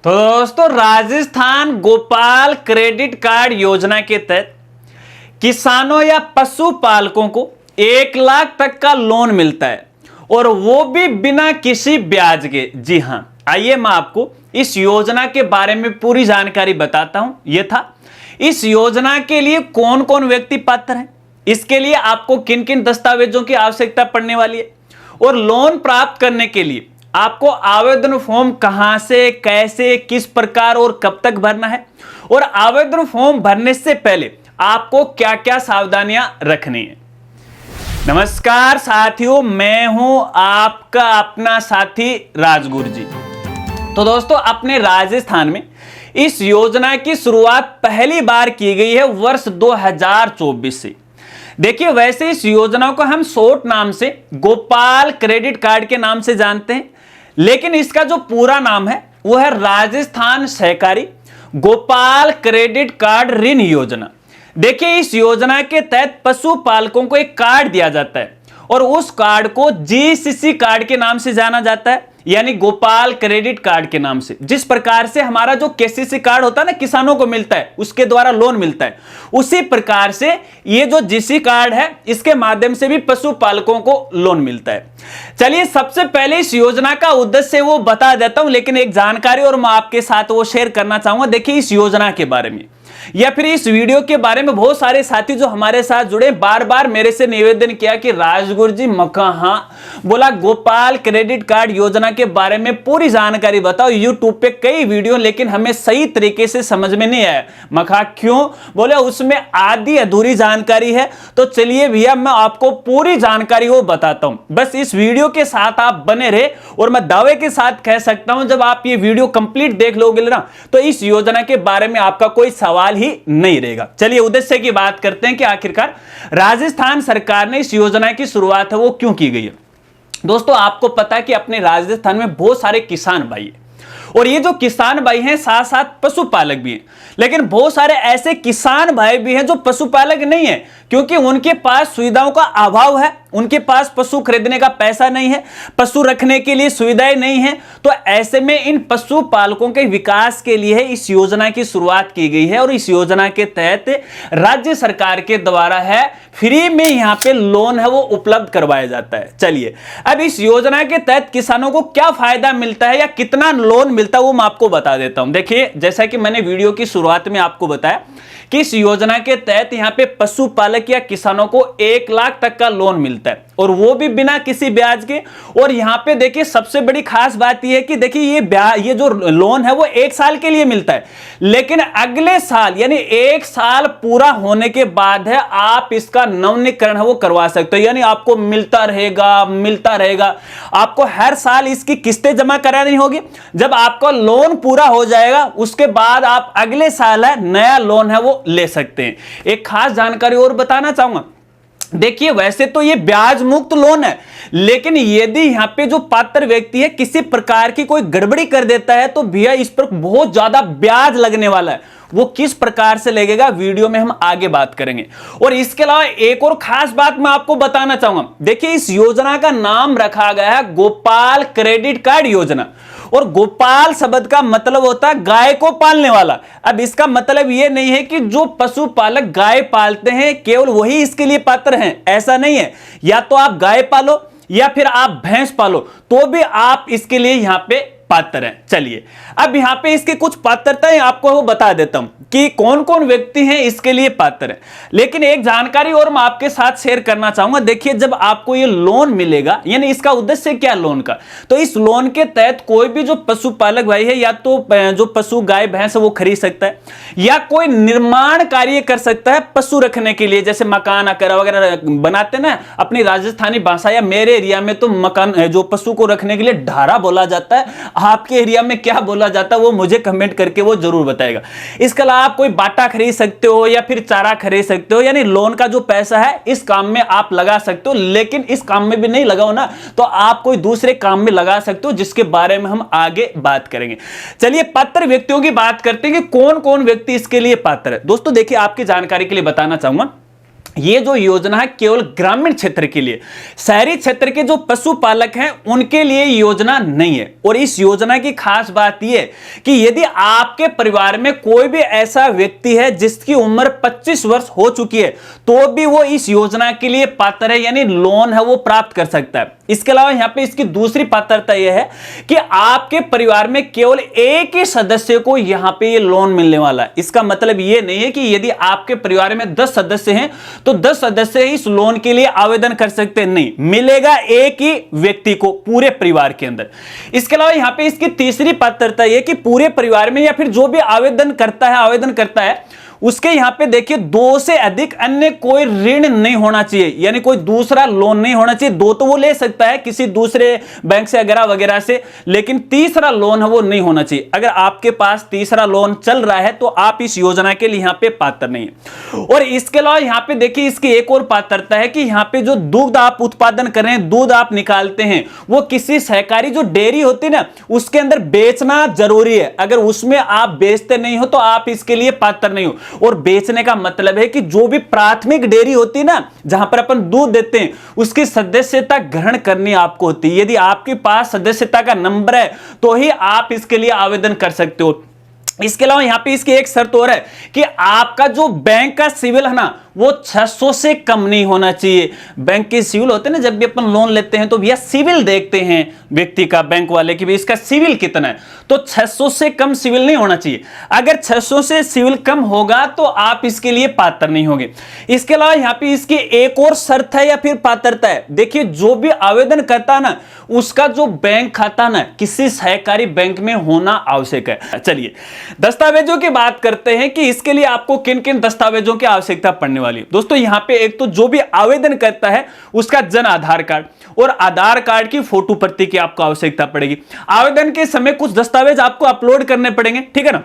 तो दोस्तों, Rajasthan Gopal credit card योजना के तहत किसानों या पशुपालकों को 1 लाख तक का लोन मिलता है और वो भी बिना किसी ब्याज के। जी हां, आइए मैं आपको इस योजना के बारे में पूरी जानकारी बताता हूं। यह था इस योजना के लिए कौन कौन व्यक्ति पात्र हैं, इसके लिए आपको किन किन दस्तावेजों की आवश्यकता पड़ने वाली है और लोन प्राप्त करने के लिए आपको आवेदन फॉर्म कहां से, कैसे, किस प्रकार और कब तक भरना है और आवेदन फॉर्म भरने से पहले आपको क्या क्या सावधानियां रखनी है। नमस्कार साथियों, मैं हूं आपका अपना साथी राजगुरु जी। तो दोस्तों, अपने राजस्थान में इस योजना की शुरुआत पहली बार की गई है वर्ष 2024 से। देखिए, वैसे इस योजना को हम शॉर्ट नाम से गोपाल क्रेडिट कार्ड के नाम से जानते हैं, लेकिन इसका जो पूरा नाम है वो है राजस्थान सहकारी गोपाल क्रेडिट कार्ड ऋण योजना। देखिए, इस योजना के तहत पशुपालकों को एक कार्ड दिया जाता है और उस कार्ड को जीसीसी कार्ड के नाम से जाना जाता है, यानी गोपाल क्रेडिट कार्ड के नाम से। जिस प्रकार से हमारा जो केसीसी कार्ड होता है ना, किसानों को मिलता है, उसके द्वारा लोन मिलता है, उसी प्रकार से ये जो जीसी कार्ड है, इसके माध्यम से भी पशुपालकों को लोन मिलता है। चलिए, सबसे पहले इस योजना का उद्देश्य वो बता देता हूं, लेकिन एक जानकारी और मैं आपके साथ वो शेयर करना चाहूंगा। देखिए, इस योजना के बारे में या फिर इस वीडियो के बारे में बहुत सारे साथी जो हमारे साथ जुड़े बार बार मेरे से निवेदन किया कि राजगुरु जी मखा बोला गोपाल क्रेडिट कार्ड योजना के बारे में पूरी जानकारी बताओ। यूट्यूब पे कई वीडियो, लेकिन हमें सही तरीके से समझ में नहीं आया। मखा क्यों? बोले उसमें आधी अधूरी जानकारी है। तो चलिए भैया, मैं आपको पूरी जानकारी वो बताता हूं, बस इस वीडियो के साथ आप बने रहे। और मैं दावे के साथ कह सकता हूं, जब आप ये वीडियो कंप्लीट देख लोगे ना, तो इस योजना के बारे में आपका कोई सवाल ही नहीं रहेगा। चलिए, उद्देश्य की बात करते हैं कि आखिरकार राजस्थान सरकार ने इस योजना की शुरुआत है वो क्यों की गई है। दोस्तों, आपको पता है कि अपने राजस्थान में बहुत सारे किसान भाई हैं और ये जो किसान भाई हैं साथ साथ पशुपालक भी हैं, लेकिन बहुत सारे ऐसे किसान भाई भी हैं जो पशुपालक नहीं है, क्योंकि उनके पास सुविधाओं का अभाव है, उनके पास पशु खरीदने का पैसा नहीं है, पशु रखने के लिए सुविधाएं नहीं है। तो ऐसे में इन पशुपालकों के विकास के लिए इस योजना की शुरुआत की गई है और इस योजना के तहत राज्य सरकार के द्वारा है फ्री में यहां पे लोन है वो उपलब्ध करवाया जाता है। चलिए, अब इस योजना के तहत किसानों को क्या फायदा मिलता है या कितना लोन मिलता है वो मैं आपको बता देता हूं। देखिए, जैसा कि मैंने वीडियो की शुरुआत में आपको बताया कि इस योजना के तहत यहां पे पशुपालक या किसानों को 1 लाख तक का लोन मिलता है और वो भी बिना किसी ब्याज के। और यहां पे देखिए, सबसे बड़ी खास बात यह है कि देखिए ये जो लोन है वो 1 साल के लिए मिलता है, लेकिन अगले साल यानी 1 साल पूरा होने के बाद है आप इसका नवीनीकरण है वो करवा सकते हो, यानी आपको मिलता रहेगा। आपको हर साल इसकी किस्तें जमा करानी होगी। जब आपका लोन पूरा हो जाएगा उसके बाद आप अगले साल है नया लोन है वो ले सकते हैं। एक खास जानकारी और बताना चाहूंगा। देखिए, वैसे तो ये ब्याज मुक्त लोन है, लेकिन यदि यहां पे जो पात्र व्यक्ति है किसी प्रकार की कोई गड़बड़ी कर देता है तो भैया इस पर बहुत ज्यादा ब्याज लगने वाला है। वो किस प्रकार से लगेगा वीडियो में हम आगे बात करेंगे। और इसके अलावा एक और खास बात मैं आपको बताना चाहूंगा। देखिए, इस योजना का नाम रखा गया है गोपाल क्रेडिट कार्ड योजना और गोपाल शब्द का मतलब होता है गाय को पालने वाला। अब इसका मतलब यह नहीं है कि जो पशुपालक गाय पालते हैं केवल वही इसके लिए पात्र हैं, ऐसा नहीं है। या तो आप गाय पालो या फिर आप भैंस पालो तो भी आप इसके लिए यहां पे पात्र हैं। चलिए, अब यहां पे इसके कुछ पात्रताएं आपको वो बता देता हूं कि कौन कौन व्यक्ति हैं इसके लिए पात्र हैं। लेकिन एक जानकारी और मैं आपके साथ शेयर करना चाहूंगा। देखिए, जब आपको ये लोन मिलेगा, यानी इसका उद्देश्य क्या लोन का, तो इस लोन के तहत कोई भी जो पशुपालक भाई है या तो जो पशु गाय भैंस है वो खरीद सकता है या कोई निर्माण कार्य कर सकता है पशु रखने के लिए, जैसे मकान वगैरह बनाते ना अपनी राजस्थानी भाषा, या मेरे एरिया में तो मकान जो पशु को रखने के लिए ढारा बोला जाता है। आपके एरिया में क्या बोला जाता है वो मुझे कमेंट करके वो जरूर बताएगा। इसके अलावा आप कोई बाटा खरीद सकते हो या फिर चारा खरीद सकते हो, यानी लोन का जो पैसा है इस काम में आप लगा सकते हो। लेकिन इस काम में भी नहीं लगाओ ना तो आप कोई दूसरे काम में लगा सकते हो, जिसके बारे में हम आगे बात करेंगे। चलिए, पात्र व्यक्तियों की बात करते हैं कि कौन कौन व्यक्ति इसके लिए पात्र है। दोस्तों देखिए, आपकी जानकारी के लिए बताना चाहूंगा ये जो योजना है केवल ग्रामीण क्षेत्र के लिए, शहरी क्षेत्र के जो पशुपालक हैं उनके लिए योजना नहीं है। और इस योजना की खास बात यह है कि यदि आपके परिवार में कोई भी ऐसा व्यक्ति है जिसकी उम्र 25 वर्ष हो चुकी है तो भी वो इस योजना के लिए पात्र है, यानी लोन है वो प्राप्त कर सकता है। इसके अलावा यहां पे इसकी दूसरी पात्रता यह है कि आपके परिवार में केवल एक ही सदस्य को यहां पे ये लोन मिलने वाला है। इसका मतलब यह नहीं है कि यदि आपके परिवार में 10 सदस्य हैं तो 10 सदस्य इस लोन के लिए आवेदन कर सकते हैं, नहीं, मिलेगा एक ही व्यक्ति को पूरे परिवार के अंदर। इसके अलावा यहां पे इसकी तीसरी पात्रता यह कि पूरे परिवार में या फिर जो भी आवेदन करता है उसके यहां पे देखिए 2 से अधिक अन्य कोई ऋण नहीं होना चाहिए, यानी कोई दूसरा लोन नहीं होना चाहिए। 2 तो वो ले सकता है किसी दूसरे बैंक से वगैरह से, लेकिन तीसरा लोन है वो नहीं होना चाहिए। अगर आपके पास तीसरा लोन चल रहा है तो आप इस योजना के लिए यहां पे पात्र नहीं है। और इसके अलावा यहां पे देखिए इसकी एक और पात्रता है कि यहां पे जो दूध आप उत्पादन कर रहे हैं, दूध आप निकालते हैं, वो किसी सहकारी जो डेयरी होती है ना उसके अंदर बेचना जरूरी है। अगर उसमें आप बेचते नहीं हो तो आप इसके लिए पात्र नहीं हो। और बेचने का मतलब है कि जो भी प्राथमिक डेयरी होती है ना जहां पर अपन दूध देते हैं उसकी सदस्यता ग्रहण करनी आपको होती है। यदि आपके पास सदस्यता का नंबर है तो ही आप इसके लिए आवेदन कर सकते हो। इसके अलावा यहां पे इसकी एक शर्त और है कि आपका जो बैंक का सिविल है ना वो 600 से कम नहीं होना चाहिए। बैंक के सिविल होते हैं ना, जब भी अपन लोन लेते हैं तो भैया सिविल देखते हैं व्यक्ति का, बैंक वाले की भी इसका सिविल कितना है, तो 600 से कम सिविल नहीं होना चाहिए। अगर 600 से सिविल कम होगा तो आप इसके लिए पात्र नहीं होंगे। इसके अलावा यहां पे इसकी एक और शर्त है या फिर पात्रता है, देखिए जो भी आवेदन करता है ना उसका जो बैंक खाता ना किसी सहकारी बैंक में होना आवश्यक है। चलिए दस्तावेजों की बात करते हैं कि इसके लिए आपको किन किन दस्तावेजों की आवश्यकता पड़ने वाली है। दोस्तों यहां पे एक तो जो भी आवेदन करता है उसका जन आधार कार्ड और आधार कार्ड की फोटो प्रति की आपको आवश्यकता पड़ेगी। आवेदन के समय कुछ दस्तावेज आपको अपलोड करने पड़ेंगे, ठीक है ना।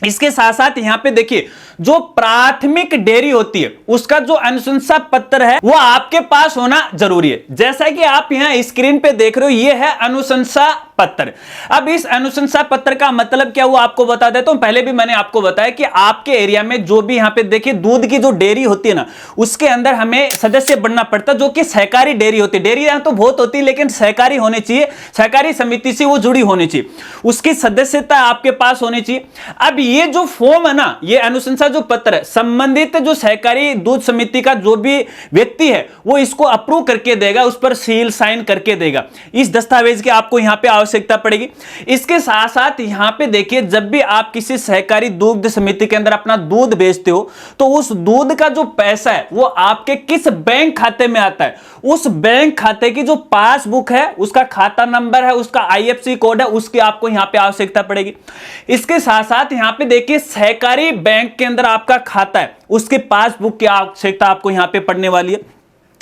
इसके साथ साथ यहां पे देखिए जो प्राथमिक डेयरी होती है उसका जो अनुशंसा पत्र है वो आपके पास होना जरूरी है। जैसा कि आप यहां स्क्रीन पे देख रहे हो ये है अनुशंसा पत्र। अब इस अनुशंसा पत्र का मतलब क्या हुआ आपको बता देता हूं। पहले भी मैंने आपको बताया कि आपके एरिया में जो भी यहां पे देखिए दूध की जो डेयरी होती है ना उसके अंदर हमें सदस्य बनना पड़ता है, जो कि सहकारी डेयरी होती है। डेयरी यहां तो बहुत होती है लेकिन सहकारी होनी चाहिए, सहकारी समिति से वो जुड़ी होनी चाहिए, उसकी सदस्यता आपके पास होनी चाहिए। अब ये जो फॉर्म है ना, ये अनुशंसा जो पत्र है, संबंधित जो सहकारी दूध समिति का जो भी व्यक्ति है वो इसको अप्रूव करके देगा, उस पर सील साइन करके देगा। इस दस्तावेज की आपको यहां पे आवश्यकता पड़ेगी। इसके साथ साथ यहां पे देखिए जब भी आप किसी सहकारी दूध समिति के अंदर अपना दूध बेचते हो तो उस दूध का जो पैसा है वो आपके किस बैंक खाते में आता है, उस बैंक खाते की जो पासबुक है, उसका खाता नंबर है, उसका IFSC कोड है, उसकी आपको यहां पे आवश्यकता पड़ेगी। इसके साथ साथ यहां पे देखिए सहकारी बैंक के अंदर आपका खाता है उसकी पासबुक की आवश्यकता आपको यहां पे पड़ने वाली है।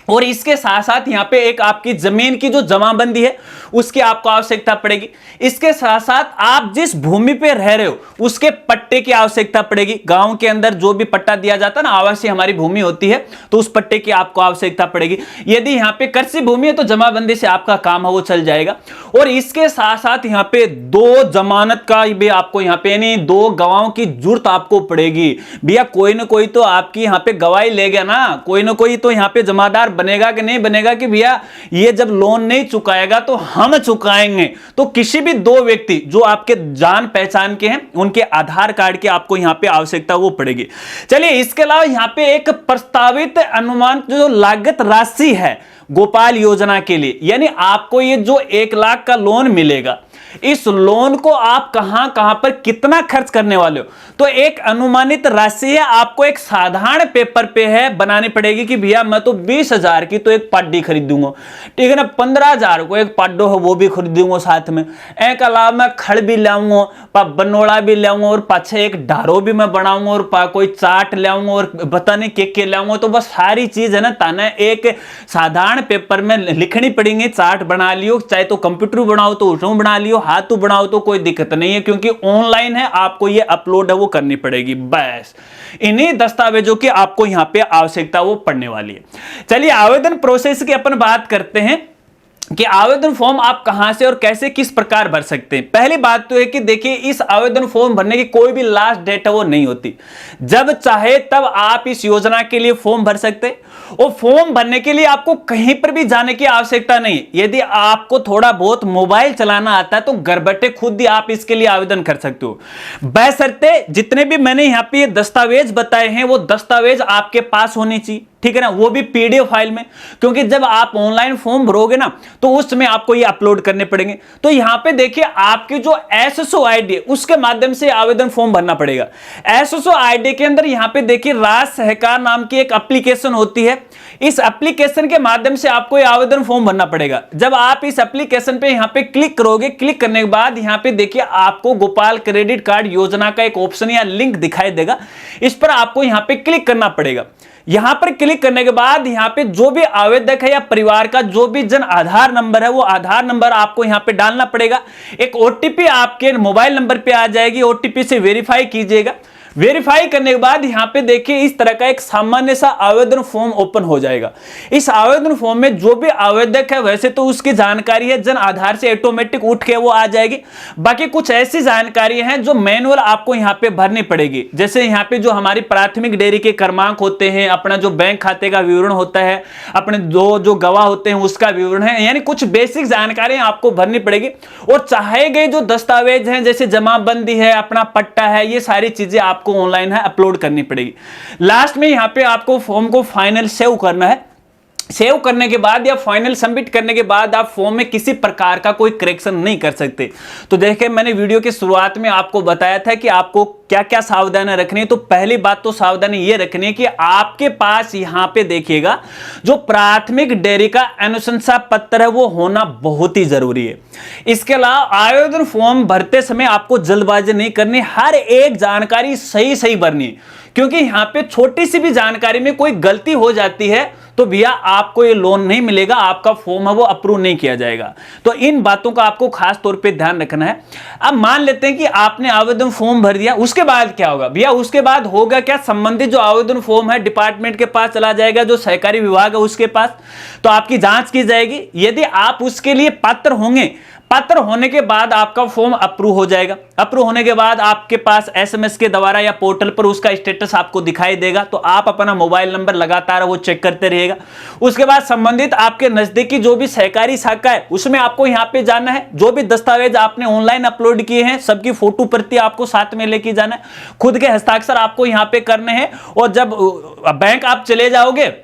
और इसके साथ साथ यहां पे एक आपकी जमीन की जो जमाबंदी है उसकी आपको आवश्यकता पड़ेगी। इसके साथ साथ आप जिस भूमि पे रह रहे हो उसके पट्टे की आवश्यकता पड़ेगी। गांव के अंदर जो भी पट्टा दिया जाता है ना, आवासीय हमारी भूमि होती है तो उस पट्टे की आपको आवश्यकता पड़ेगी। यदि यहां पे कृषि भूमि है तो जमाबंदी से आपका काम है वो चल जाएगा। और इसके साथ साथ यहां पे 2 जमानत का भी आपको यहां पे यानी 2 गवाहों की जरूरत आपको पड़ेगी। भैया कोई ना कोई तो आपकी यहां पे गवाही ले गया ना, कोई ना कोई तो यहां पे जमादार बनेगा कि नहीं बनेगा कि भैया ये जब लोन नहीं चुकाएगा तो हम चुकाएंगे। तो किसी भी 2 व्यक्ति जो आपके जान पहचान के हैं उनके आधार कार्ड की आपको यहां पे आवश्यकता वो पड़ेगी। चलिए इसके अलावा यहां पे एक प्रस्तावित अनुमान जो लागत राशि है गोपाल योजना के लिए, यानी आपको ये जो 1 लाख का लोन मिलेगा इस लोन को आप कहां कहां पर कितना खर्च करने वाले हो, तो एक अनुमानित राशि है आपको एक साधारण पेपर पे है बनानी पड़ेगी कि भैया मैं तो 20,000 की तो एक पाड्डी खरीदूंगा, ठीक है ना, 15,000 को एक पाड्डो है वो भी खरीदूंगा, साथ में एक अलावा मैं खड़ भी लाऊंगा, बनोड़ा भी लाऊंगा और पाछे एक ढारो भी मैं बनाऊंगा और कोई चाट लाऊंगा और पता नहीं के लाऊंगा। तो बस सारी चीज है ना ताना एक साधारण पेपर में लिखनी पड़ेगी। चार्ट बना लियो, चाहे तो कंप्यूटर बनाओ तो उसमें बना लियो, हाथ बनाओ तो कोई दिक्कत नहीं है क्योंकि ऑनलाइन है, आपको ये अपलोड है वो करनी पड़ेगी। बस इन्हीं दस्तावेजों की आपको यहां पे आवश्यकता वो पड़ने वाली है। चलिए आवेदन प्रोसेस की अपन बात करते हैं। कि आवेदन फॉर्म आप कहां से और कैसे किस प्रकार भर सकते हैं। पहली बात तो है कि देखिए, इस आवेदन फॉर्म भरने की कोई भी लास्ट डेट है वो नहीं होती। जब चाहे तब आप इस योजना के लिए फॉर्म भर सकते हैं, और फॉर्म भरने के लिए आपको कहीं पर भी जाने की आवश्यकता नहीं। यदि आपको थोड़ा बहुत मोबाइल चलाना आता है तो घर बैठे खुद ही आप इसके लिए आवेदन कर सकते हो, बशर्ते जितने भी मैंने यहां पे ये दस्तावेज बताए हैं वो दस्तावेज आपके पास होने चाहिए, ठीक है ना, वो भी पीडीएफ फाइल में। क्योंकि जब आप ऑनलाइन फॉर्म भरोगे ना तो उसमें आपको ये अपलोड करने पड़ेंगे। तो यहां पे देखिए, आपकी जो एसएसओ आईडी है उसके माध्यम से आवेदन फॉर्म भरना पड़ेगा। एसएसओ आईडी के अंदर यहां पे देखिए, राज्य सहकार नाम की एक एप्लीकेशन होती है। इस एप्लीकेशन के माध्यम से आपको ये आवेदन फॉर्म भरना पड़ेगा। जब आप इस एप्लीकेशन पे यहां पे क्लिक करोगे, क्लिक करने के बाद यहां पे देखिए आपको गोपाल क्रेडिट कार्ड योजना का एक ऑप्शन या लिंक दिखाई देगा। इस पर आपको यहां पे क्लिक करना पड़ेगा। यहां पर क्लिक करने के बाद यहां पे जो भी आवेदक है या परिवार का जो भी जन आधार नंबर है वो आधार नंबर आपको यहां पे डालना पड़ेगा। एक ओटीपी आपके मोबाइल नंबर पे आ जाएगी, ओटीपी से वेरीफाई कीजिएगा। वेरीफाई करने के बाद यहां पे देखिए इस तरह का एक सामान्य सा आवेदन फॉर्म ओपन हो जाएगा। इस आवेदन फॉर्म में जो भी आवेदक है वैसे तो उसकी जानकारी है जन आधार से ऑटोमेटिक उठ के वो आ जाएगी। बाकी कुछ ऐसी जानकारी हैं जो मैनुअल आपको यहां पे भरनी पड़ेगी। जैसे यहां पे जो हमारी प्राथमिक डेयरी के क्रमांक होते हैं, अपना जो बैंक खाते का विवरण होता है, अपने जो गवाह होते हैं उसका विवरण है, यानी कुछ बेसिक जानकारी आपको भरनी पड़ेगी। और चाहे गए जो दस्तावेज हैं जैसे जमाबंदी है, अपना पट्टा है, ये सारी चीजें आपको ऑनलाइन है अपलोड करनी पड़ेगी। लास्ट में यहां पे आपको फॉर्म को फाइनल सेव करना है। सेव करने के बाद या फाइनल सबमिट करने के बाद आप फॉर्म में किसी प्रकार का कोई करेक्शन नहीं कर सकते। तो देखिए, मैंने वीडियो की शुरुआत में आपको बताया था कि आपको क्या क्या सावधानियां रखनी है। तो पहली बात तो सावधानी ये रखनी है कि आपके पास यहां पे देखिएगा जो प्राथमिक डेयरी का अनुशंसा पत्र है वो होना बहुत ही जरूरी है। इसके अलावा आवेदन फॉर्म भरते समय आपको जल्दबाजी नहीं करनी, हर एक जानकारी सही सही भरनी है। क्योंकि यहां पे छोटी सी भी जानकारी में कोई गलती हो जाती है तो भैया आपको ये लोन नहीं मिलेगा, आपका फॉर्म है वो अप्रूव नहीं किया जाएगा। तो इन बातों का आपको खास तौर पे ध्यान रखना है। अब मान लेते हैं कि आपने आवेदन फॉर्म भर दिया, उसके बाद क्या होगा भैया? उसके बाद होगा क्या, संबंधित जो आवेदन फॉर्म है डिपार्टमेंट के पास चला जाएगा, जो सहकारी विभाग है उसके पास, तो आपकी जांच की जाएगी। यदि आप उसके लिए पात्र होंगे, पात्र होने के बाद आपका फॉर्म अप्रूव हो जाएगा। अप्रूव होने के बाद आपके पास एसएमएस के द्वारा या पोर्टल पर उसका स्टेटस आपको दिखाई देगा। तो आप अपना मोबाइल नंबर लगातार वो चेक करते रहिएगा। उसके बाद संबंधित आपके नजदीकी जो भी सहकारी शाखा है उसमें आपको यहाँ पे जाना है। जो भी दस्तावेज आपने ऑनलाइन अपलोड किए हैं सबकी फोटो प्रति आपको साथ में लेके जाना है। खुद के हस्ताक्षर आपको यहाँ पे करने हैं। और जब बैंक आप चले जाओगे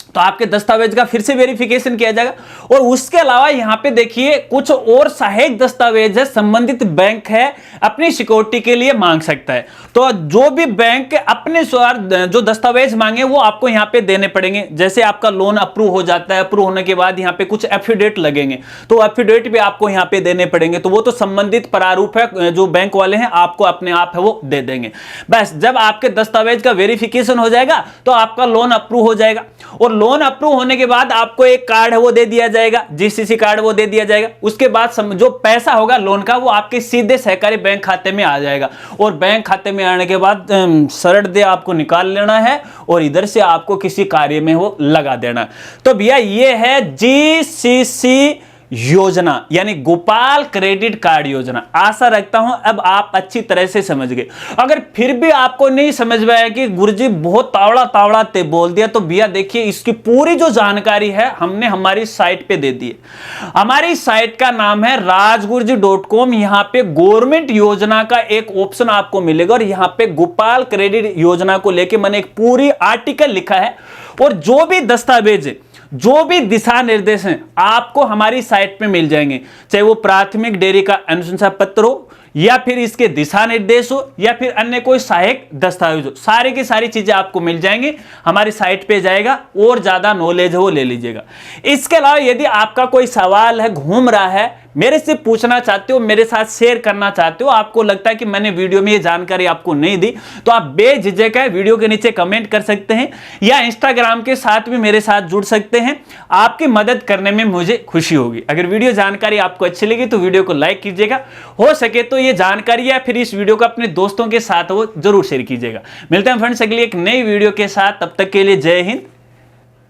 तो आपके दस्तावेज का फिर से वेरिफिकेशन किया जाएगा। और उसके अलावा यहां पे देखिए कुछ और सहायक दस्तावेज है, संबंधित बैंक है अपनी सिक्योरिटी के लिए मांग सकता है। तो जो भी बैंक अपने जो दस्तावेज मांगे वो आपको यहां पे देने पड़ेंगे। जैसे आपका लोन अप्रूव हो जाता है, अप्रूव होने के बाद यहां पे कुछ एफिडेविट लगेंगे, तो एफिडेविट भी आपको यहां पे देने पड़ेंगे। तो वो तो संबंधित प्रारूप है, जो बैंक वाले हैं आपको अपने आप है वो दे देंगे। बस जब आपके दस्तावेज का वेरिफिकेशन हो जाएगा तो आपका लोन अप्रूव हो जाएगा। और लोन अप्रूव होने के बाद आपको एक कार्ड है वो दे दिया जाएगा, जीसीसी कार्ड वो दे दिया जाएगा। उसके बाद जो पैसा होगा लोन का वो आपके सीधे सहकारी बैंक खाते में आ जाएगा। और बैंक खाते में आने के बाद सरल दे आपको निकाल लेना है और इधर से आपको किसी कार्य में वो लगा देना है। तो भैया ये है जीसीसी योजना, यानी गोपाल क्रेडिट कार्ड योजना। आशा रखता हूं अब आप अच्छी तरह से समझ गए। अगर फिर भी आपको नहीं समझ में आया कि गुरुजी बहुत तावड़ा तावड़ा ते बोल दिया, तो भैया देखिए इसकी पूरी जो जानकारी है हमने हमारी साइट पे दे दी है। हमारी साइट का नाम है rajguruji.com। यहां पे गवर्नमेंट योजना का एक ऑप्शन आपको मिलेगा और यहां पे गोपाल क्रेडिट योजना को लेकर मैंने एक पूरी आर्टिकल लिखा है। और जो भी दस्तावेज है, जो भी दिशा निर्देश हैं आपको हमारी साइट पे मिल जाएंगे। चाहे वो प्राथमिक डेयरी का अनुशंसा पत्र हो या फिर इसके दिशा निर्देश हो या फिर अन्य कोई सहायक दस्तावेज हो, सारी की सारी चीजें आपको मिल जाएंगी। हमारी साइट पे जाएगा और ज्यादा नॉलेज है वो ले लीजिएगा। इसके अलावा यदि आपका कोई सवाल है, घूम रहा है, मेरे से पूछना चाहते हो, मेरे साथ शेयर करना चाहते हो, आपको लगता है कि मैंने वीडियो में ये जानकारी आपको नहीं दी, तो आप बेझिझक है वीडियो के नीचे कमेंट कर सकते हैं या इंस्टाग्राम के साथ भी मेरे साथ जुड़ सकते हैं। आपकी मदद करने में मुझे खुशी होगी। अगर वीडियो जानकारी आपको अच्छी लगी तो वीडियो को लाइक कीजिएगा, हो सके तो ये जानकारी या फिर इस वीडियो को अपने दोस्तों के साथ वो जरूर शेयर कीजिएगा। मिलते हैं फ्रेंड्स अगली एक नई वीडियो के साथ, तब तक के लिए जय हिंद,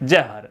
जय भारत।